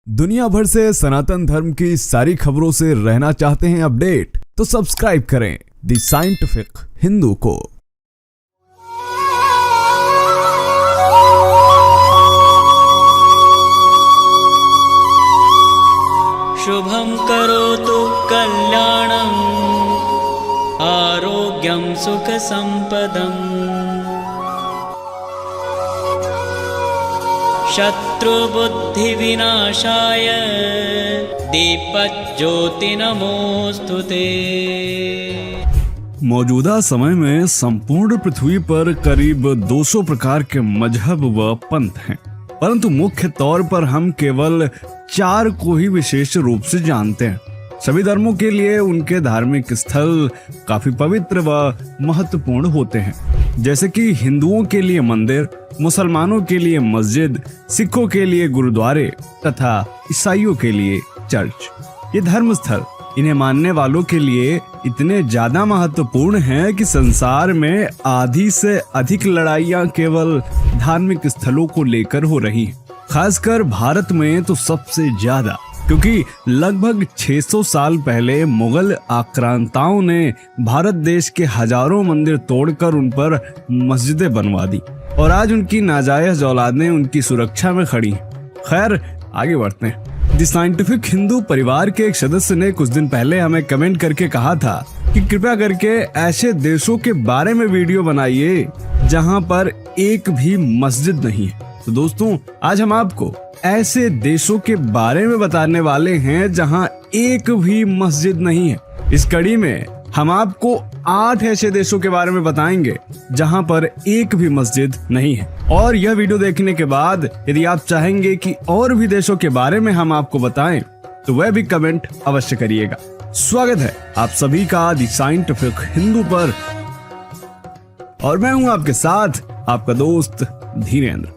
दुनिया भर से सनातन धर्म की सारी खबरों से रहना चाहते हैं अपडेट, तो सब्सक्राइब करें द साइंटिफिक हिंदू को। शुभं करोतु कल्याणं आरोग्यं सुखसंपदम् शत्रुबुद्धिविनाशाय दीपज्योति नमोस्तुते। मौजूदा समय में संपूर्ण पृथ्वी पर करीब 200 प्रकार के मजहब व पंथ हैं, परंतु मुख्य तौर पर हम केवल 4 को ही विशेष रूप से जानते हैं। सभी धर्मों के लिए उनके धार्मिक स्थल काफी पवित्र व महत्वपूर्ण होते हैं, जैसे कि हिंदुओं के लिए मंदिर, मुसलमानों के लिए मस्जिद, सिखों के लिए गुरुद्वारे तथा ईसाइयों के लिए चर्च। ये धर्म स्थल इन्हें मानने वालों के लिए इतने ज्यादा महत्वपूर्ण हैं कि संसार में आधी से अधिक लड़ाइयां केवल धार्मिक स्थलों को लेकर हो रही हैं। खासकर भारत में तो सबसे ज्यादा, क्योंकि लगभग 600 साल पहले मुगल आक्रांताओं ने भारत देश के हजारों मंदिर तोड़कर उन पर मस्जिदें बनवा दी और आज उनकी नाजायज औलादें उनकी सुरक्षा में खड़ी हैं। खैर, आगे बढ़ते हैं। द साइंटिफिक हिंदू परिवार के एक सदस्य ने कुछ दिन पहले हमें कमेंट करके कहा था कि कृपया करके ऐसे देशों के बारे में वीडियो बनाइए जहां पर एक भी मस्जिद नहीं है। तो दोस्तों, आज हम आपको ऐसे देशों के बारे में बताने वाले हैं जहां एक भी मस्जिद नहीं है। इस कड़ी में हम आपको 8 ऐसे देशों के बारे में बताएंगे जहां पर एक भी मस्जिद नहीं है। और यह वीडियो देखने के बाद यदि आप चाहेंगे कि और भी देशों के बारे में हम आपको बताएं, तो वह भी कमेंट अवश्य करिएगा। स्वागत है आप सभी का द साइंटिफिक हिंदू पर, और मैं हूं आपके साथ आपका दोस्त धीरेन्द्र।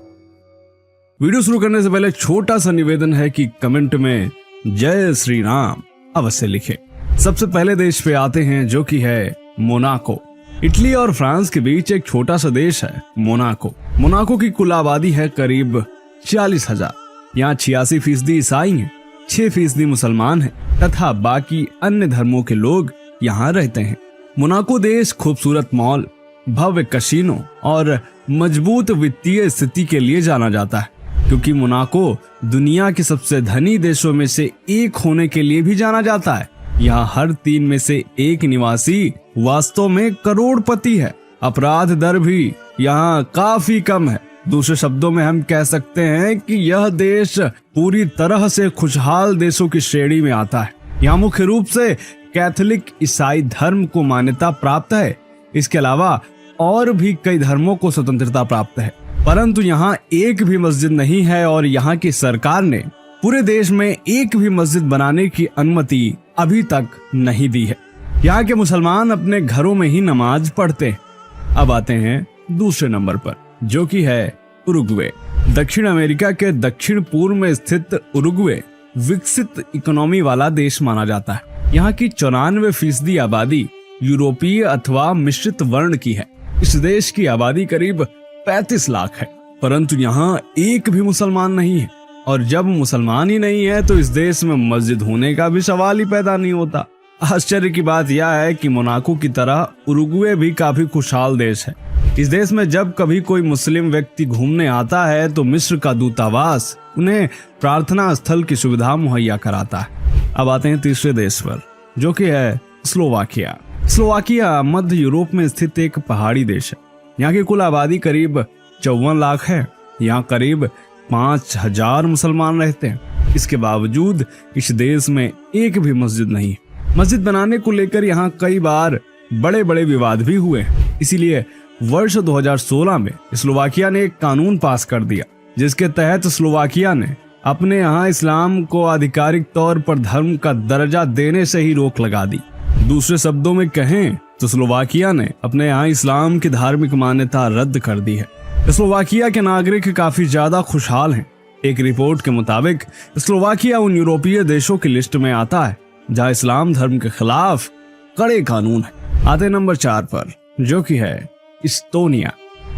वीडियो शुरू करने से पहले छोटा सा निवेदन है कि कमेंट में जय श्री राम अवश्य लिखें। सबसे पहले देश पे आते हैं, जो कि है मोनाको। इटली और फ्रांस के बीच एक छोटा सा देश है मोनाको। मोनाको की कुल आबादी है करीब 40,000। यहाँ 86% ईसाई हैं, 6% मुसलमान हैं तथा बाकी अन्य धर्मों के लोग यहाँ रहते हैं। मोनाको देश खूबसूरत मॉल, भव्य कैसीनो और मजबूत वित्तीय स्थिति के लिए जाना जाता है, क्योंकि मोनाको दुनिया के सबसे धनी देशों में से एक होने के लिए भी जाना जाता है। यहाँ हर 3 में से 1 निवासी वास्तव में करोड़पति है। अपराध दर भी यहाँ काफी कम है। दूसरे शब्दों में हम कह सकते हैं कि यह देश पूरी तरह से खुशहाल देशों की श्रेणी में आता है। यहाँ मुख्य रूप से कैथोलिक ईसाई धर्म को मान्यता प्राप्त है। इसके अलावा और भी कई धर्मों को स्वतंत्रता प्राप्त है, परंतु यहाँ एक भी मस्जिद नहीं है और यहाँ की सरकार ने पूरे देश में एक भी मस्जिद बनाने की अनुमति अभी तक नहीं दी है। यहाँ के मुसलमान अपने घरों में ही नमाज पढ़ते हैं। अब आते हैं दूसरे नंबर पर, जो कि है उरुग्वे। दक्षिण अमेरिका के दक्षिण पूर्व में स्थित उरुग्वे विकसित इकोनॉमी वाला देश माना जाता है। यहाँ की 94% आबादी यूरोपीय अथवा मिश्रित वर्ण की है। इस देश की आबादी करीब 35 लाख है, परंतु यहाँ एक भी मुसलमान नहीं है। और जब मुसलमान ही नहीं है तो इस देश में मस्जिद होने का भी सवाल ही पैदा नहीं होता। आश्चर्य की बात यह है कि मोनाको की तरह उरुग्वे भी काफी खुशहाल देश है। इस देश में जब कभी कोई मुस्लिम व्यक्ति घूमने आता है तो मिस्र का दूतावास उन्हें प्रार्थना स्थल की सुविधा मुहैया कराता है। अब आते हैं तीसरे देश पर, जो कि है स्लोवाकिया। स्लोवाकिया मध्य यूरोप में स्थित एक पहाड़ी देश है। यहाँ की कुल आबादी करीब 54 लाख है। यहाँ करीब 5,000 मुसलमान रहते हैं। इसके बावजूद इस देश में एक भी मस्जिद नहीं है। मस्जिद बनाने को लेकर यहाँ कई बार बड़े बड़े विवाद भी हुए हैं। इसीलिए वर्ष 2016 में स्लोवाकिया ने एक कानून पास कर दिया, जिसके तहत स्लोवाकिया ने अपने यहाँ इस्लाम को आधिकारिक तौर पर धर्म का दर्जा देने से ही रोक लगा दी। दूसरे शब्दों में कहें तो स्लोवाकिया ने अपने यहाँ इस्लाम की धार्मिक मान्यता रद्द कर दी है। स्लोवाकिया के नागरिक काफी ज्यादा खुशहाल हैं। एक रिपोर्ट के मुताबिक स्लोवाकिया उन यूरोपीय देशों की लिस्ट में आता है जहां इस्लाम धर्म के खिलाफ कड़े कानून है। आते नंबर 4 पर, जो कि है इस्तोनिया।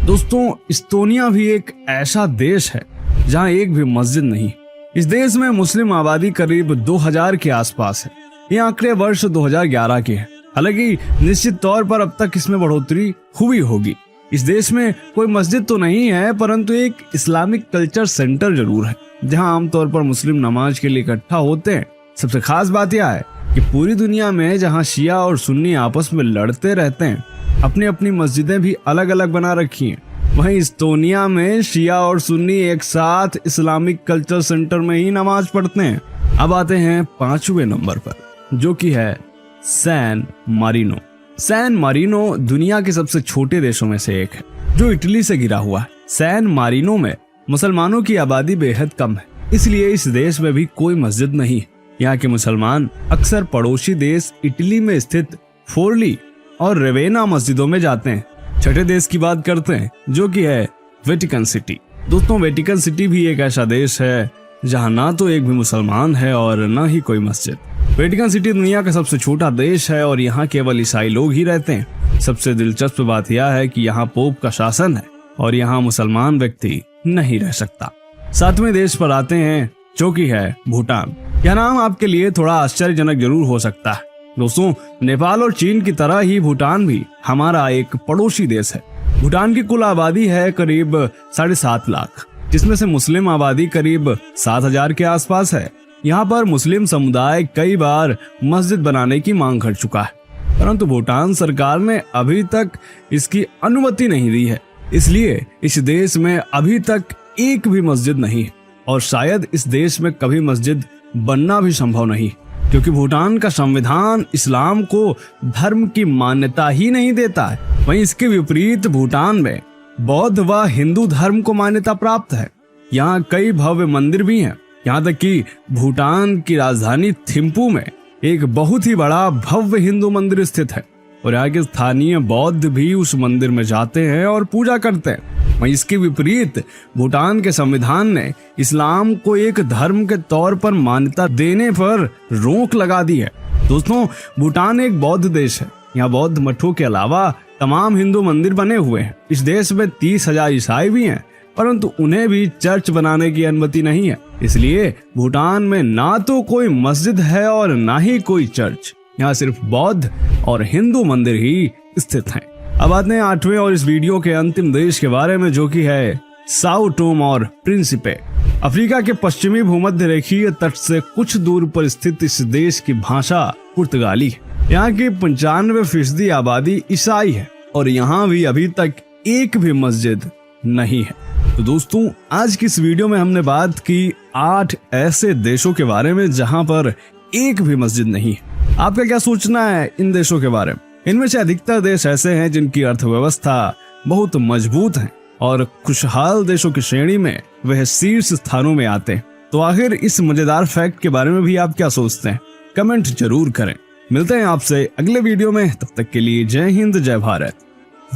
दोस्तों, इस्तोनिया भी एक ऐसा देश है जहां एक भी मस्जिद नहीं। इस देश में मुस्लिम आबादी करीब 2000 के आसपास है। ये आंकड़े वर्ष 2011 के हैं। हालांकि निश्चित तौर पर अब तक इसमें बढ़ोतरी हुई होगी। इस देश में कोई मस्जिद तो नहीं है, परंतु एक इस्लामिक कल्चर सेंटर जरूर है, जहां आमतौर पर मुस्लिम नमाज के लिए इकट्ठा होते हैं। सबसे खास बात यह है कि पूरी दुनिया में जहां शिया और सुन्नी आपस में लड़ते रहते हैं, अपनी अपनी मस्जिदें भी अलग अलग बना रखी हैं। वहीं इस्टोनिया में शिया और सुन्नी एक साथ इस्लामिक कल्चर सेंटर में ही नमाज पढ़ते हैं। अब आते हैं 5वें नंबर पर, जो कि है सैन मारिनो। सैन मारिनो दुनिया के सबसे छोटे देशों में से एक है, जो इटली से घिरा हुआ है। सैन मारिनो में मुसलमानों की आबादी बेहद कम है, इसलिए इस देश में भी कोई मस्जिद नहीं है। यहाँ के मुसलमान अक्सर पड़ोसी देश इटली में स्थित फोरली और रेवेना मस्जिदों में जाते हैं। छठे देश की बात करते हैं, जो कि है वेटिकन सिटी। दोस्तों, वेटिकन सिटी भी एक ऐसा देश है जहाँ ना तो एक भी मुसलमान है और ना ही कोई मस्जिद। वेटिकन सिटी दुनिया का सबसे छोटा देश है और यहाँ केवल ईसाई लोग ही रहते हैं। सबसे दिलचस्प बात यह है कि यहाँ पोप का शासन है और यहाँ मुसलमान व्यक्ति नहीं रह सकता। 7वें देश पर आते हैं, जो कि है भूटान। यह नाम आपके लिए थोड़ा आश्चर्यजनक जरूर हो सकता है। दोस्तों, नेपाल और चीन की तरह ही भूटान भी हमारा एक पड़ोसी देश है। भूटान की कुल आबादी है करीब 7.5 लाख, जिसमें से मुस्लिम आबादी करीब 7000 के आसपास है। यहाँ पर मुस्लिम समुदाय कई बार मस्जिद बनाने की मांग कर चुका है, परंतु भूटान सरकार ने अभी तक इसकी अनुमति नहीं दी है। इसलिए इस देश में अभी तक एक भी मस्जिद नहीं है और शायद इस देश में कभी मस्जिद बनना भी संभव नहीं, क्योंकि भूटान का संविधान इस्लाम को धर्म की मान्यता ही नहीं देता है। वहीं इसके विपरीत भूटान में बौद्ध व हिंदू धर्म को मान्यता प्राप्त है। यहाँ कई भव्य मंदिर भी हैं। यहाँ तक कि भूटान की राजधानी थिम्पू में एक बहुत ही बड़ा भव्य हिंदू मंदिर स्थित है और यहाँ के स्थानीय बौद्ध भी उस मंदिर में जाते हैं और पूजा करते हैं। वहीं इसके विपरीत भूटान के संविधान ने इस्लाम को एक धर्म के तौर पर मान्यता देने पर रोक लगा दी है। दोस्तों, भूटान एक बौद्ध देश है। यहाँ बौद्ध मठों के अलावा तमाम हिंदू मंदिर बने हुए हैं। इस देश में 30,000 ईसाई भी हैं, परंतु उन्हें भी चर्च बनाने की अनुमति नहीं है। इसलिए भूटान में ना तो कोई मस्जिद है और ना ही कोई चर्च। यहाँ सिर्फ बौद्ध और हिंदू मंदिर ही स्थित हैं। अब आते हैं 8वें और इस वीडियो के अंतिम देश के बारे में, जो कि है साओ टोम और प्रिंसिपे। अफ्रीका के पश्चिमी भूमध्य रेखीय तट से कुछ दूर पर स्थित इस देश की भाषा पुर्तगाली है। यहाँ की 95% आबादी ईसाई है और यहाँ भी अभी तक एक भी मस्जिद नहीं है। तो दोस्तों, आज की इस वीडियो में हमने बात की 8 ऐसे देशों के बारे में जहाँ पर एक भी मस्जिद नहीं है। आपका क्या सोचना है इन देशों के बारे में? इनमें से अधिकतर देश ऐसे हैं जिनकी अर्थव्यवस्था बहुत मजबूत है और खुशहाल देशों की श्रेणी में वह शीर्ष स्थानों में आते हैं। तो आखिर इस मजेदार फैक्ट के बारे में भी आप क्या सोचते हैं? कमेंट जरूर करें। मिलते हैं आपसे अगले वीडियो में, तब तक के लिए जय हिंद, जय भारत,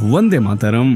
वंदे मातरम।